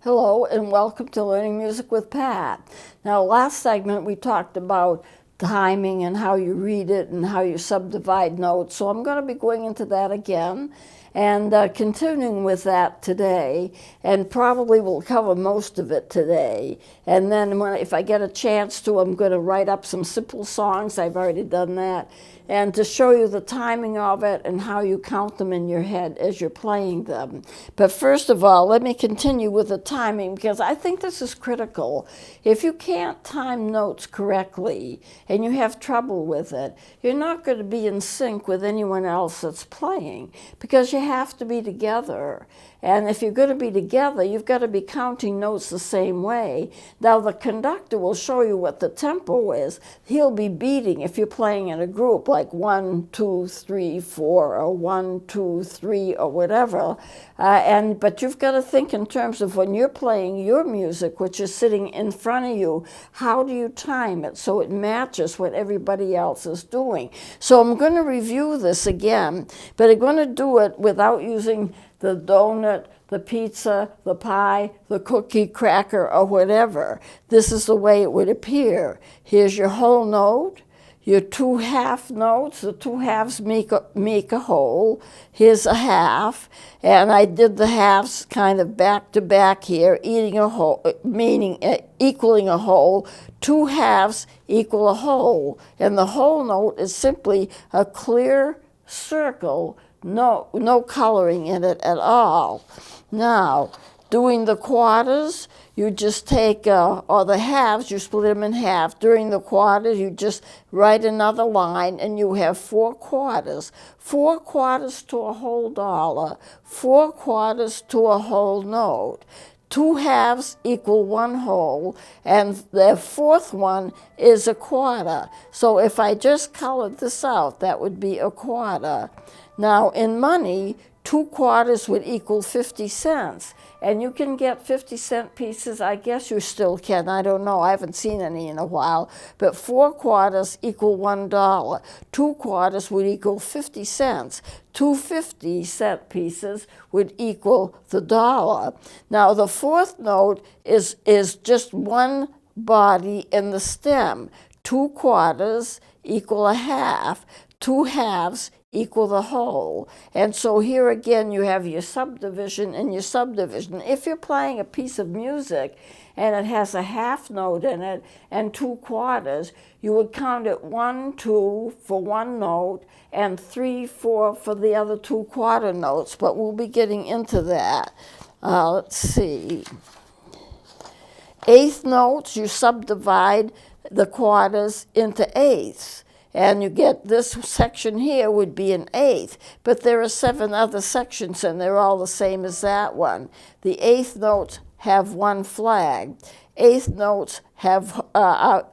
Hello and welcome to Learning Music with Pat. Now, last segment we talked about timing and how you read it and how you subdivide notes. So I'm going to be going into that again and continuing with that today, and probably will cover most of it today. And then if I get a chance to, I'm going to write up some simple songs. I've already done that. And to show you the timing of it and how you count them in your head as you're playing them. But first of all, let me continue with the timing, because I think this is critical. If you can't time notes correctly and you have trouble with it, you're not going to be in sync with anyone else that's playing, because you have to be together. And if you're going to be together, you've got to be counting notes the same way. Now, the conductor will show you what the tempo is. He'll be beating, if you're playing in a group, like 1, 2, 3, 4, or 1, 2, 3, or whatever. But you've got to think in terms of when you're playing your music, which is sitting in front of you, how do you time it so it matches what everybody else is doing? So I'm going to review this again, but I'm going to do it without using the donut, the pizza, the pie, the cookie, cracker, or whatever. This is the way it would appear. Here's your whole note, your two half notes. The two halves make a whole. Here's a half, and I did the halves kind of back to back here, equaling a whole. Two halves equal a whole, and the whole note is simply a clear circle. No coloring in it at all. Now, doing the quarters, you just take, or the halves, you split them in half. During the quarters, you just write another line, and you have 4 quarters. 4 quarters to a whole dollar, 4 quarters to a whole note. 2 halves equal 1 whole, and the fourth one is a quarter. So if I just colored this out, that would be a quarter. Now, in money, 2 quarters would equal 50 cents. And you can get 50-cent pieces. I guess you still can. I don't know. I haven't seen any in a while. But 4 quarters equal $1. 2 quarters would equal 50 cents. 2 50-cent pieces would equal the dollar. Now, the fourth note is just one body in the stem. 2 quarters equal a half. 2 halves equal the whole. And so here again you have your subdivision and your subdivision. If you're playing a piece of music and it has a half note in it and 2 quarters, you would count it 1, 2 for 1 note and 3, 4 for the other 2 quarter notes, but we'll be getting into that. Let's see. Eighth notes, you subdivide the quarters into eighths. And you get this section here would be an eighth, but there are 7 other sections and they're all the same as that one. The eighth notes have 1 flag. Eighth notes have,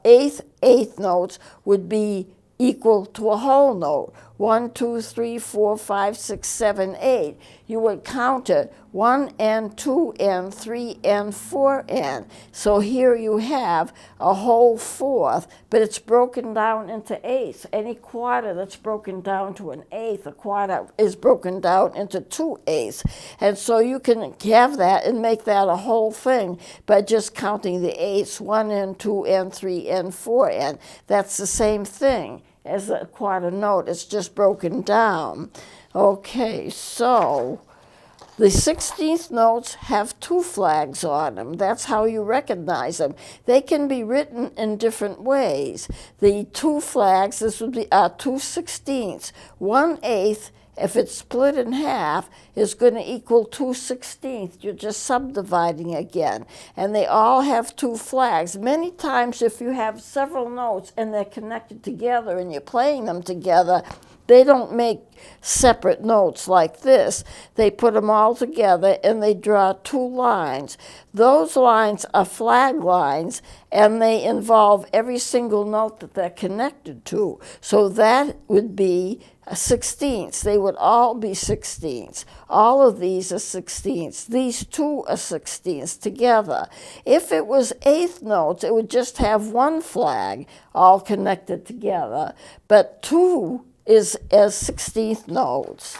eighth notes would be equal to a whole note. 1, 2, 3, 4, 5, 6, 7, 8. You would count it 1 and 2 and 3 and 4 and. So here you have a whole fourth, but it's broken down into eighths. Any quarter that's broken down to an eighth, a quarter is broken down into 2 eighths. And so you can have that and make that a whole thing by just counting the eighths, 1 and 2 and 3 and 4 and. That's the same thing as a quarter note. It's just broken down. Okay, so the 16th notes have 2 flags on them. That's how you recognize them. They can be written in different ways. The 2 flags, this would be 2 16ths. 1/8, if it's split in half, is going to equal 2 16ths. You're just subdividing again. And they all have 2 flags. Many times if you have several notes and they're connected together and you're playing them together, they don't make separate notes like this. They put them all together and they draw 2 lines. Those lines are flag lines and they involve every single note that they're connected to. So that would be 16ths. They would all be 16ths. All of these are 16ths. These 2 are 16ths together. If it was eighth notes, it would just have 1 flag all connected together. But 2 is as 16th notes.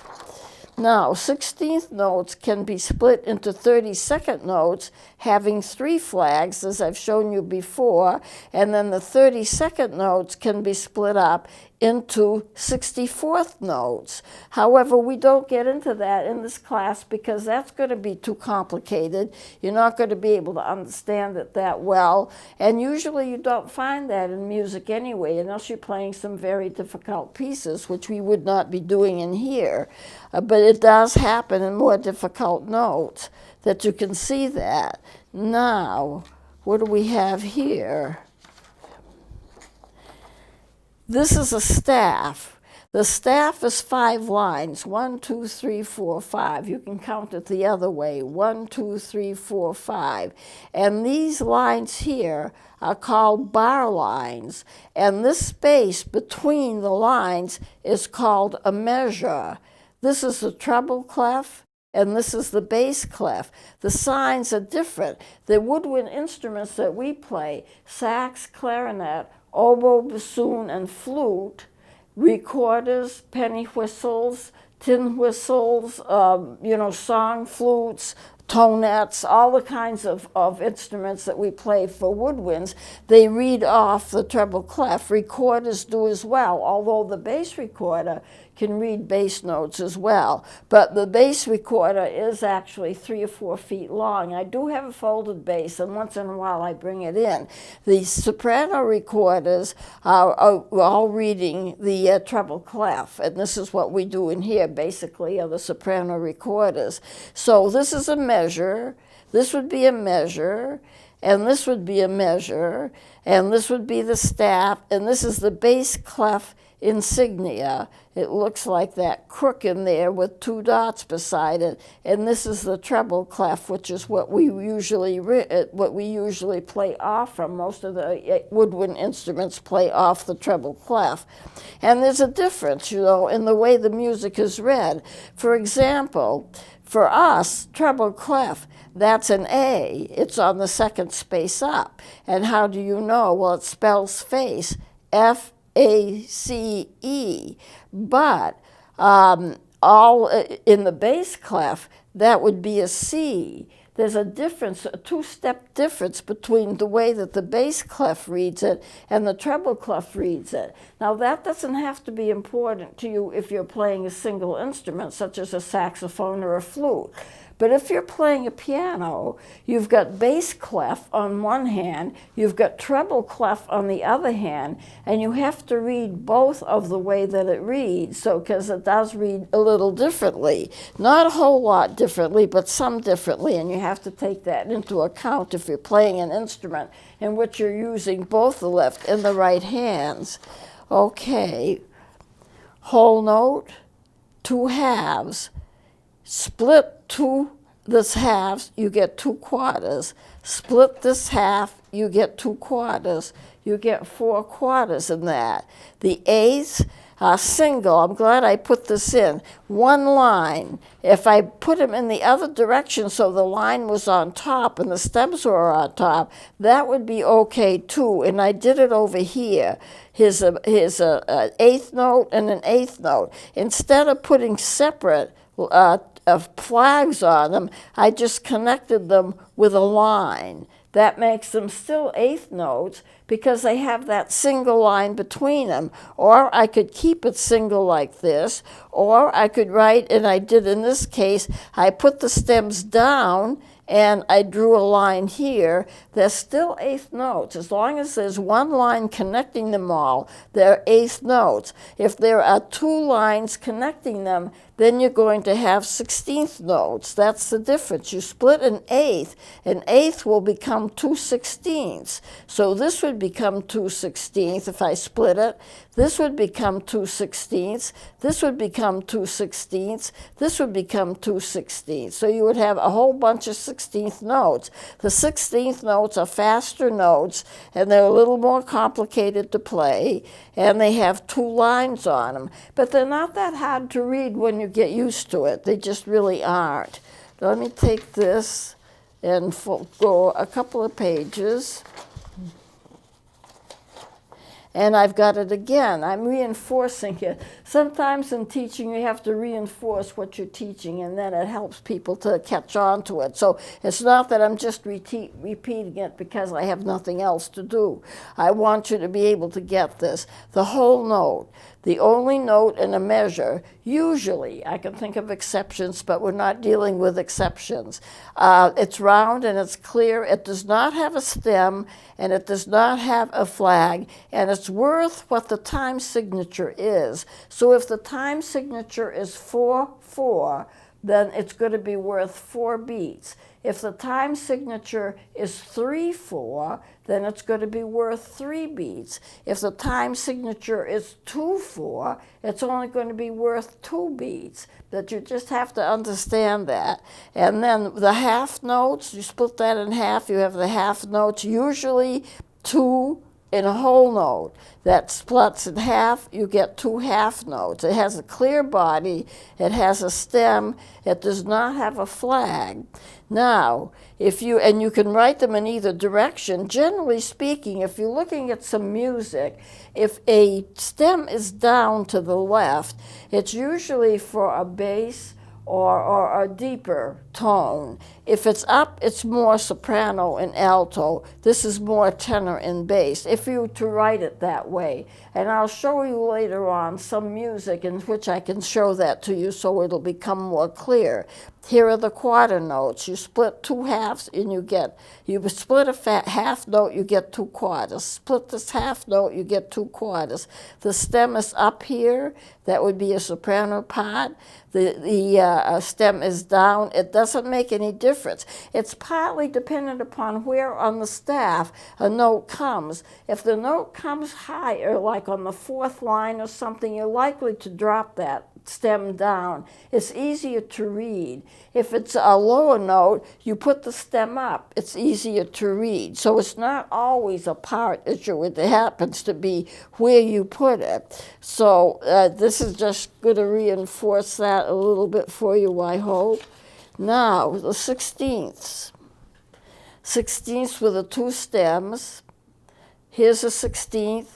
Now, 16th notes can be split into 32nd notes, having 3 flags, as I've shown you before, and then the 32nd notes can be split up into 64th notes. However, we don't get into that in this class because that's going to be too complicated. You're not going to be able to understand it that well, and usually you don't find that in music anyway, unless you're playing some very difficult pieces, which we would not be doing in here. But it does happen in more difficult notes that you can see that. Now, what do we have here? This is a staff. The staff is 5 lines, 1, 2, 3, 4, 5. You can count it the other way, 1, 2, 3, 4, 5. And these lines here are called bar lines. And this space between the lines is called a measure. This is the treble clef, and this is the bass clef. The signs are different. The woodwind instruments that we play, sax, clarinet, oboe, bassoon, and flute, recorders, penny whistles, tin whistles, song flutes, tonettes, all the kinds of instruments that we play for woodwinds, they read off the treble clef. Recorders do as well, although the bass recorder can read bass notes as well. But the bass recorder is actually 3 or 4 feet long. I do have a folded bass, and once in a while I bring it in. The soprano recorders are all reading the treble clef, and this is what we do in here, basically, are the soprano recorders. So this is a measure, this would be a measure, and this would be a measure, and this would be the staff, and this is the bass clef insignia. It looks like that crook in there with 2 dots beside it, and this is the treble clef, which is what we usually play off from. Most of the woodwind instruments play off the treble clef, and there's a difference, in the way the music is read. For example, for us, treble clef, that's an A. It's on the second space up. And how do you know? Well, it spells face, F-A-C-E. But all in the bass clef, that would be a C. There's a difference, a 2-step difference between the way that the bass clef reads it and the treble clef reads it. Now, that doesn't have to be important to you if you're playing a single instrument, such as a saxophone or a flute. But if you're playing a piano, you've got bass clef on one hand, you've got treble clef on the other hand, and you have to read both of the way that it reads, because it does read a little differently. Not a whole lot differently, but some differently, and you have to take that into account if you're playing an instrument in which you're using both the left and the right hands. Okay, whole note, 2 halves. Split this halves, you get 2 quarters. Split this half, you get 2 quarters. You get 4 quarters in that. The eighths are single. I'm glad I put this in. 1 line. If I put them in the other direction so the line was on top and the stems were on top, that would be okay too. And I did it over here. Here's an 8th note and an 8th note. Instead of putting separate of flags on them, I just connected them with a line. That makes them still 8th notes because they have that single line between them. Or I could keep it single like this, or I could write, and I did in this case, I put the stems down and I drew a line here. They're still 8th notes. As long as there's 1 line connecting them all, they're 8th notes. If there are 2 lines connecting them, then you're going to have 16th notes. That's the difference. You split an eighth will become 2 16ths. So this would become 2 16ths if I split it. This would become 2 16ths. This would become 2 16ths. This would become 2 16ths. So you would have a whole bunch of 16th notes. The 16th notes are faster notes, and they're a little more complicated to play, and they have 2 lines on them. But they're not that hard to read when you get used to it. They just really aren't. Let me take this and go a couple of pages. And I've got it again. I'm reinforcing it Sometimes in teaching you have to reinforce what you're teaching, and then it helps people to catch on to it. So it's not that I'm just repeating it because I have nothing else to do. I want you to be able to get this. The whole note, the only note in a measure, usually, I can think of exceptions, but we're not dealing with exceptions. It's round and it's clear. It does not have a stem, and it does not have a flag, and it's worth what the time signature is. So if the time signature is 4/4, then it's going to be worth 4 beats. If the time signature is 3/4, then it's going to be worth 3 beats. If the time signature is 2/4, it's only going to be worth 2 beats. That you just have to understand that. And then the half notes, you split that in half, you have the half notes, usually 2 in a whole note. That splits in half, you get 2 half notes. It has a clear body, it has a stem, it does not have a flag. Now, and you can write them in either direction. Generally speaking, if you're looking at some music, if a stem is down to the left, it's usually for a bass or a deeper tone. If it's up, it's more soprano and alto. This is more tenor and bass, if you were to write it that way. And I'll show you later on some music in which I can show that to you so it'll become more clear. Here are the quarter notes. You split 2 halves and you split a half note, you get 2 quarters. Split this half note, you get 2 quarters. The stem is up here, that would be a soprano part. The stem is down. It doesn't make any difference. It's partly dependent upon where on the staff a note comes. If the note comes higher, like on the 4th line or something, you're likely to drop that stem down. It's easier to read. If it's a lower note, you put the stem up. It's easier to read. So it's not always a part issue. It happens to be where you put it. So this is just going to reinforce that a little bit for you, I hope. Now, the 16ths. 16ths with the 2 stems. Here's a 16th.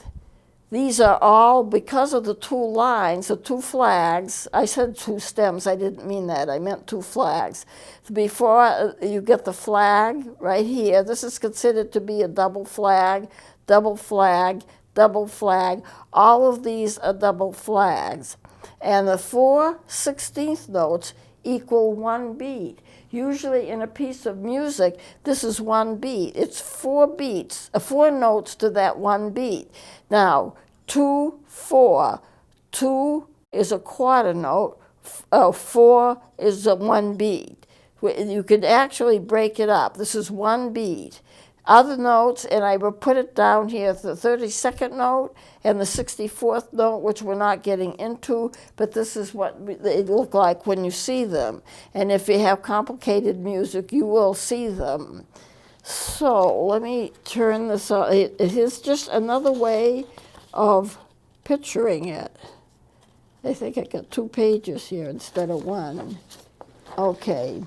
These are all, because of the 2 lines, the 2 flags. I said 2 stems, I didn't mean that, I meant 2 flags. Before you get the flag right here, this is considered to be a double flag, double flag, double flag. All of these are double flags. And the 4 16th notes equal 1 beat. Usually in a piece of music, this is 1 beat. It's 4 beats, 4 notes to that 1 beat. Now, 2/4. 2 is a quarter note. 4 is a 1 beat. You could actually break it up. This is 1 beat. Other notes, and I will put it down here, the 32nd note and the 64th note, which we're not getting into, but this is what they look like when you see them. And if you have complicated music, you will see them. So let me turn this on. It is just another way of picturing it. I think I got 2 pages here instead of 1. Okay.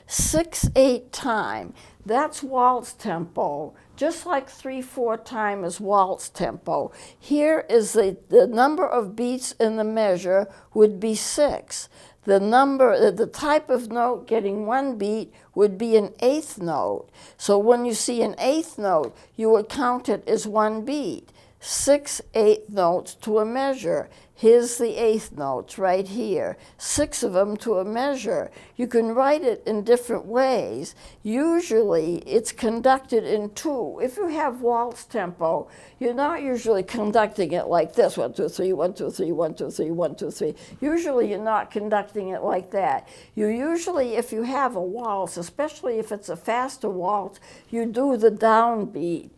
6/8 time. That's waltz tempo, just like 3/4 time is waltz tempo. Here is the number of beats in the measure would be 6. The type of note getting 1 beat would be an 8th note. So when you see an 8th note, you would count it as 1 beat. 6 8 notes to a measure. Here's the 8th notes right here. 6 of them to a measure. You can write it in different ways. Usually it's conducted in 2. If you have waltz tempo, you're not usually conducting it like this, 1 2 3 1 2 3 1 2 3 1 2 3. Usually you're not conducting it like that. You usually, if you have a waltz, especially if it's a faster waltz, you do the downbeat.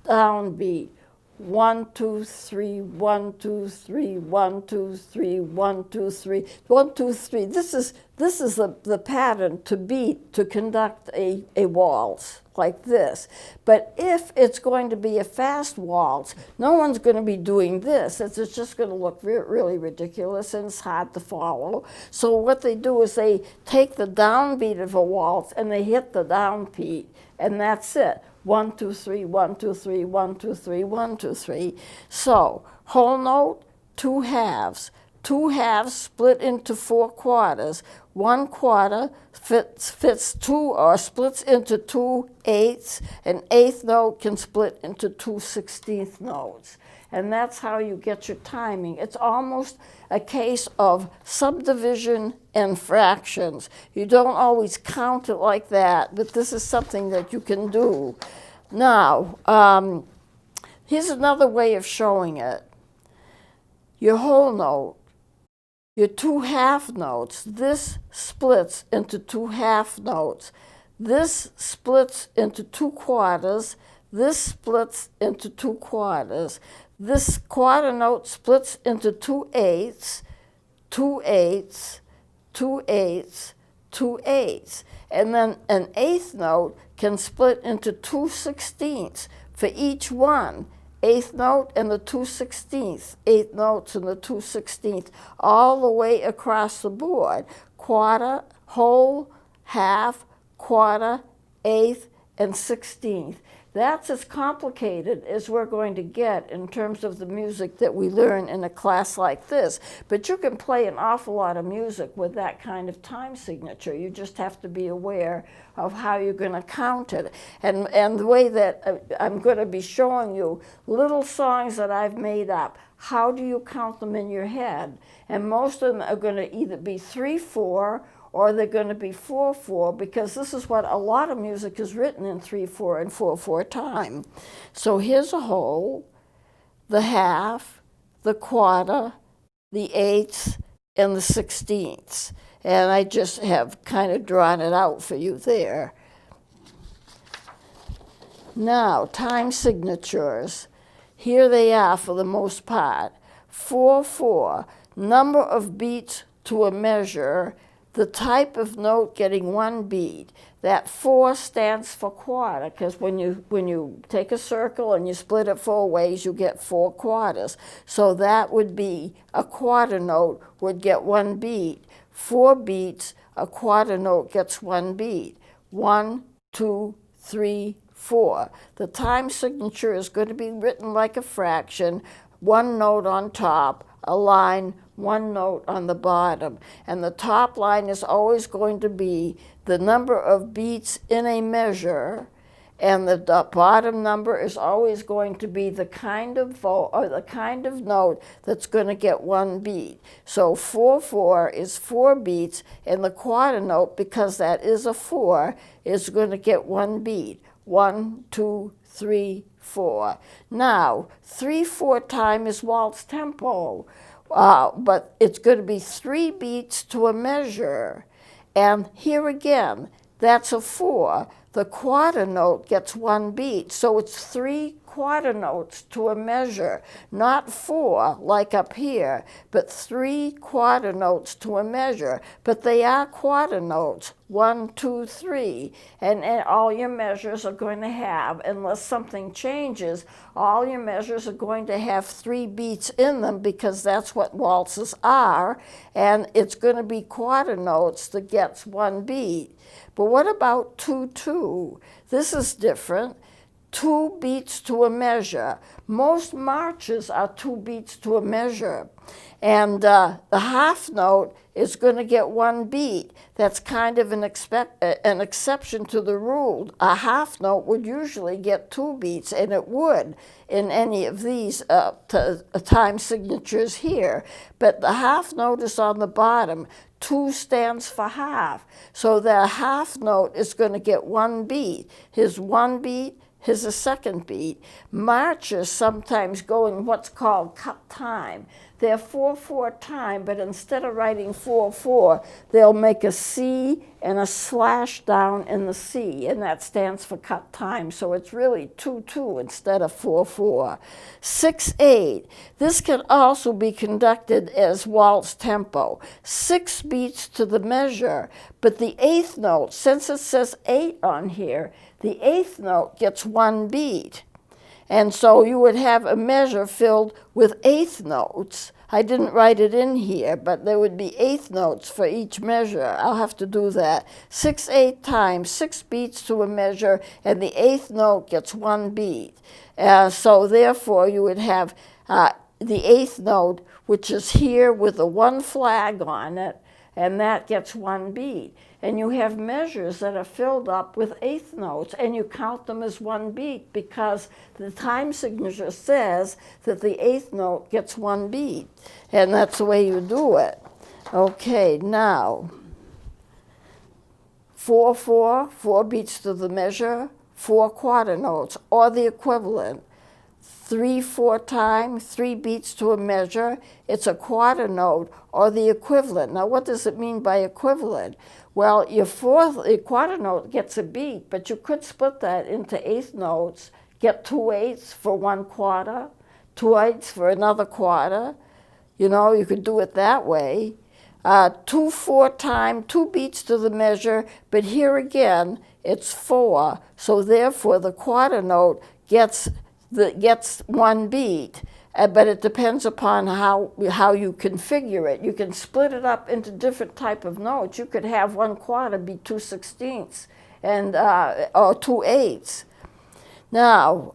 Downbeat. 1 2 3 1 2 3 1 2 3 1 2 3 1 2 3. This is the pattern to conduct a waltz like this. But if it's going to be a fast waltz, no one's going to be doing this. It's just going to look really ridiculous and it's hard to follow. So what they do is they take the downbeat of a waltz and they hit the downbeat, and that's it. 1 2 3 1 2 3 1 2 3 1 2 3. So whole note, 2 halves. 2 halves split into 4 quarters. 1 quarter fits 2 or splits into 2 eighths. An eighth note can split into 2 16th notes. And that's how you get your timing. It's almost a case of subdivision and fractions. You don't always count it like that, but this is something that you can do. Now, here's another way of showing it. Your whole note, your 2 half notes, this splits into 2 half notes. This splits into 2 quarters. This splits into 2 quarters. This quarter note splits into 2 eighths, 2 eighths, 2 eighths, 2 eighths. And then an eighth note can split into 2 16ths for each one. Eighth note and the 2 16ths, eighth notes and the 2 16ths, all the way across the board. Quarter, whole, half, quarter, eighth, and 16th. That's as complicated as we're going to get in terms of the music that we learn in a class like this. But you can play an awful lot of music with that kind of time signature. You just have to be aware of how you're going to count it. And the way that I'm going to be showing you little songs that I've made up. How do you count them in your head? And most of them are going to either be 3/4 or they're going to be 4/4, because this is what a lot of music is written in 3/4 and 4/4 time. So here's a whole, the half, the quarter, the eighths, and the 16ths. And I just have kind of drawn it out for you there. Now, time signatures. Here they are for the most part. 4/4, number of beats to a measure, the type of note getting 1 beat. That 4 stands for quarter, because when you take a circle and you split it 4 ways, you get 4 quarters. So that would be a quarter note would get 1 beat. 4 beats, a quarter note gets 1 beat. 1, 2, 3, 4. The time signature is going to be written like a fraction, 1 note on top, a line, 1 note on the bottom. And the top line is always going to be the number of beats in a measure, and the bottom number is always going to be the kind of note that's going to get 1 beat. So 4/4 is 4 beats, and the quarter note, because that is a 4, is going to get 1 beat. 1, 2, 3, 4. Now, 3/4 time is waltz tempo. But it's going to be 3 beats to a measure. And here again, that's a 4. The quarter note gets 1 beat. So it's 3 quarter notes to a measure, not 4 like up here, but 3 quarter notes to a measure. But they are quarter notes, 1, 2, 3, and all your measures are going to have, unless something changes, all your measures are going to have 3 beats in them, because that's what waltzes are, and it's going to be quarter notes that gets 1 beat. But what about 2/2? This is different. 2 beats to a measure. Most marches are 2 beats to a measure. And the half note is going to get 1 beat. That's kind of an exception to the rule. A half note would usually get 2 beats, and it would in any of these time signatures here. But the half note is on the bottom. 2 stands for half. So the half note is going to get 1 beat. Here's 1 beat. Here's a second beat. Marches sometimes go in what's called cut time. They're 4/4 time, but instead of writing 4/4, they'll make a C and a slash down in the C, and that stands for cut time. So it's really 2/2 instead of 4/4. 6/8. This can also be conducted as waltz tempo. 6 beats to the measure, but the 8th note, since it says 8 on here, the 8th note gets 1 beat. And so you would have a measure filled with 8th notes. I didn't write it in here, but there would be 8th notes for each measure. I'll have to do that. 6/8 times, 6 beats to a measure, and the 8th note gets 1 beat. So therefore, you would have the eighth note, which is here with a one flag on it, and that gets one beat. And you have measures that are filled up with eighth notes, and you count them as one beat because the time signature says that the eighth note gets one beat. And that's the way you do it. Okay, now, 4/4, 4 beats to the measure, 4 quarter notes, or the equivalent. 3/4 time, 3 beats to a measure, it's a quarter note, or the equivalent. Now, what does it mean by equivalent? Well, your quarter note gets a beat, but you could split that into eighth notes, get 2/8 for 1 quarter, 2/8 for another quarter. You know, you could do it that way. 2/4 time, 2 beats to the measure, but here again, it's 4. So therefore, the quarter note gets 1 beat, but it depends upon how you configure it. You can split it up into different type of notes. You could have 1 quarter be 2/16 and or 2/8. Now,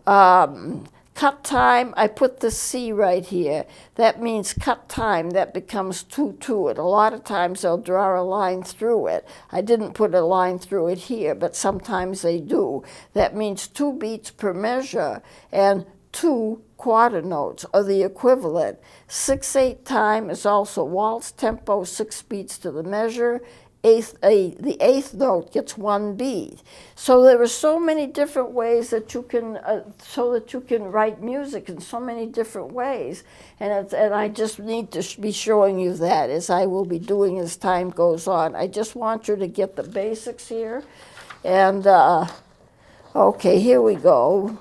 cut time, I put the C right here. That means cut time, that becomes 2/2. And a lot of times they'll draw a line through it. I didn't put a line through it here, but sometimes they do. That means 2 beats per measure and 2 quarter notes, or the equivalent. 6/8 time is also waltz tempo, 6 beats to the measure. The eighth note gets 1 beat. So there are so many different ways that you can, write music in so many different ways. And I just need to be showing you that, as I will be doing as time goes on. I just want you to get the basics here. And, okay, here we go.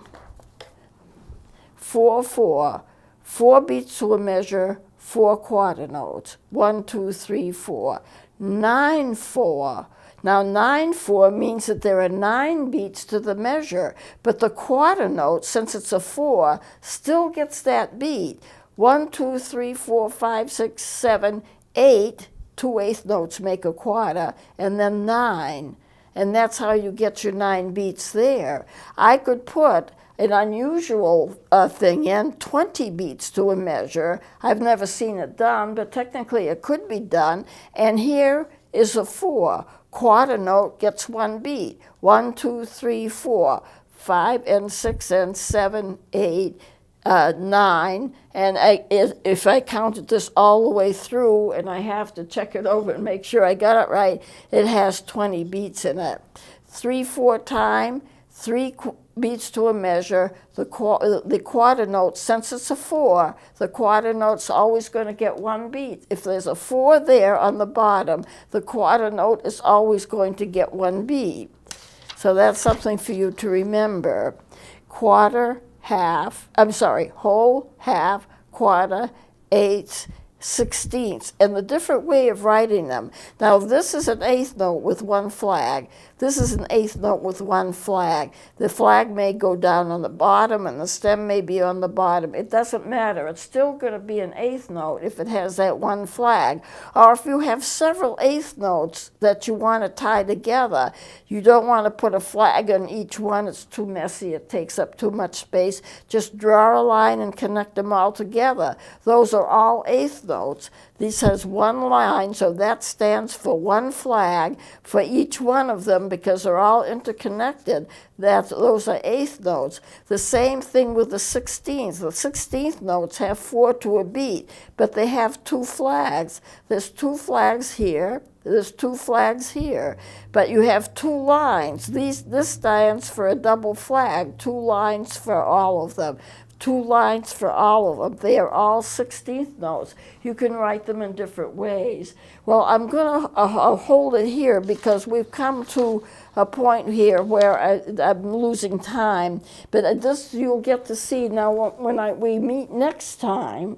4/4, 4 beats to a measure, 4 quarter notes. 1, 2, 3, 4. 9/4. Now 9/4 means that there are 9 beats to the measure, but the quarter note, since it's a 4, still gets that beat. 1, 2, 3, 4, 5, 6, 7, 8. 2 eighth notes make a quarter, and then 9. And that's how you get your 9 beats there. I could put an unusual thing in, 20 beats to a measure. I've never seen it done, but technically it could be done. And here is a 4. Quarter note gets 1 beat. 1, 2, 3, 4, 5 and 6 and 7, 8, 9. And if I counted this all the way through, and I have to check it over and make sure I got it right, it has 20 beats in it. 3/4 time, 3 beats to a measure. The quarter note, since it's a 4, the quarter note's always going to get 1 beat. If there's a 4 there on the bottom, the quarter note is always going to get 1 beat. So that's something for you to remember. Quarter, half, whole, half, quarter, eighths, 16ths, and the different way of writing them. Now, this is an eighth note with 1 flag. This is an eighth note with 1 flag. The flag may go down on the bottom and the stem may be on the bottom. It doesn't matter. It's still going to be an eighth note if it has that 1 flag. Or if you have several eighth notes that you want to tie together, you don't want to put a flag on each one. It's too messy. It takes up too much space. Just draw a line and connect them all together. Those are all eighth notes. This has 1 line, so that stands for 1 flag for each one of them because they're all interconnected. Those are eighth notes. The same thing with the 16th. The 16th notes have 4 to a beat, but they have 2 flags. There's 2 flags here. There's 2 flags here, but you have 2 lines. This stands for a double flag, 2 lines for all of them. 2 lines for all of them. They are all 16th notes. You can write them in different ways. Well, I'm going to hold it here because we've come to a point here where I'm losing time. But this you'll get to see now when we meet next time.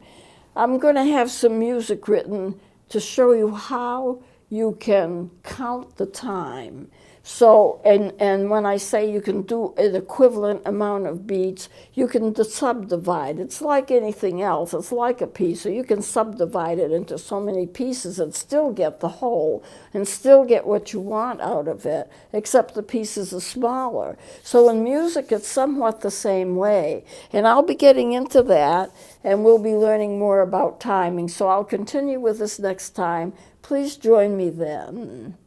I'm going to have some music written to show you how you can count the time. So, and when I say you can do an equivalent amount of beats, you can subdivide. It's like anything else. It's like a piece. So you can subdivide it into so many pieces and still get the whole and still get what you want out of it, except the pieces are smaller. So in music, it's somewhat the same way. And I'll be getting into that, and we'll be learning more about timing. So I'll continue with this next time. Please join me then.